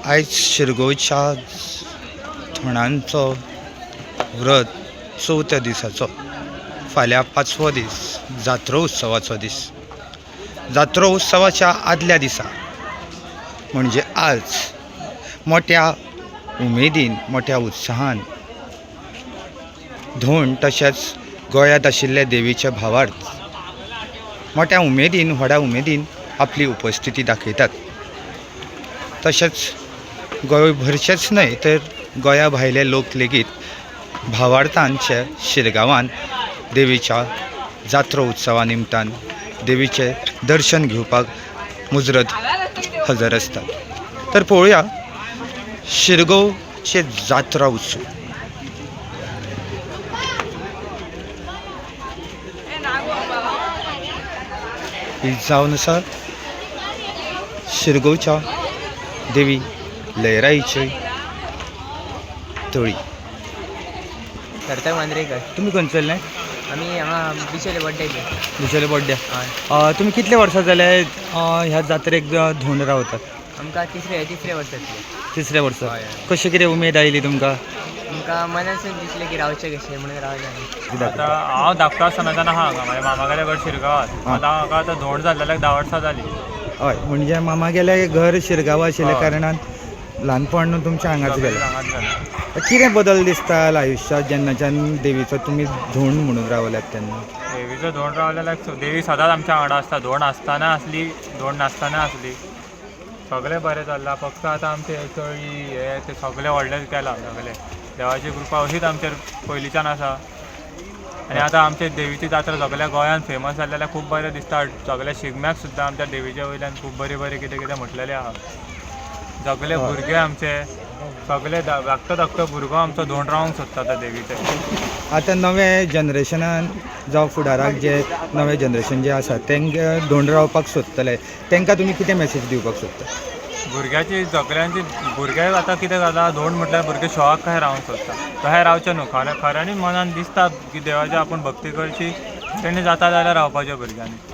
आयज शिरगांवच्या धोंडांचो व्रत चवथ्या दिसाचो फाल्यां 5वो दीस जात्रो उत्सवाचो दीस। जात्रो उत्सवाच्या आदल्या दिसा म्हणजे आज मोठ्या उमेदीन मोठ्या उत्साहान धोंड तशेंच गोंयांत आशिल्ले देवीचे भावार्थ मोठ्या उमेदीन व्हडा उमेदीन आपली उपस्थिती दाखयतात। तशेंच गोंयभरचेच न्हय तर गोंया भायले लोक लेगीत भावार्थांचे शिरगांवान देवीच्या जात्रो उत्सवा निमतान देवीचे दर्शन घेवपाक मुजरत हजर असतात। तर पळोवया शिरगांवचे जात्रा उत्सव। ही जावन आसा शिरगांवच्या देवी लयराईची तळी। करता मांद्रेकर तुम्ही खंयसरले? आम्ही हांगा बिचोले बड्डेचे दुसरे बड्डे। हय तुम्ही कितले वर्सां जाले ह्या जात्रेक धोंड रावतात? आमकां तिसरे वर्सांतले तिसरे वर्स। हय, हय। कशें कितें उमेद आयली तुमकां? आमकां मनासून दिसलें की रावचें कशें म्हणून रावलें आमी। आतां हांव धाकटो आसतनाच्यान आहा हांगा म्हाज्या मामा गेल्या घर शिरगांवात। आतां म्हाका आतां धोंड जाल्ल्याक 10 वर्सां जालीं। हय, म्हणजे मामा गेले घर शिरगांव आशिल्ल्या कारणान ल्हानपण तुमच्या हांगाच गेलें। हांगाच जालें। कितें बदल दिसता आयुश्यांत जेन्नाच्यान देवीचो तुमी धोंड म्हणून रावल्यात तेन्ना? देवीचो धोंड रावल्याक देवी सदांच आमच्या वांगडा आसता। धोंड आसतना आसली, धोंड नासतना आसली, सगळें बरें चल्लां। फक्त आतां आमचे तळी हे ते सगळें व्हडलें केलां। सगळें देवाची कृपा अशीच आमचेर पयलींच्यान आसा। आनी आतां आमचे देवीची जात्रा सगळ्या गोंयांत फेमस जाल्ली जाल्यार खूब बरें दिसता। सगळ्या शिगम्याक सुद्दां आमच्या देवीच्या वयल्यान खूब बरें बरें कितें कितें म्हटलेलें आहा। सगळे भुरगे आमचे सगळे धाकटो भुरगो आमचो धोंड रावंक सोदता त्या देवीचे। आतां नवे जनरेशनान जावं फुडाराक जे नवे जनरेशन जे आसा तेंकां धोंड रावपाक सोदतले तेंकां तुमी कितें मॅसेज दिवपाक सोदता? भुरग्याची सगळ्यांची भुरग्याक आतां कितें जाता, धोंड म्हटल्यार भुरगे शॉक कशें रावंक सोदता। तशें रावचें न्हू। खऱ्यांनी मनान दिसता की देवाची आपूण भक्ती करची, तेणी जाता जाल्यार रावपाचें भुरग्यांनी।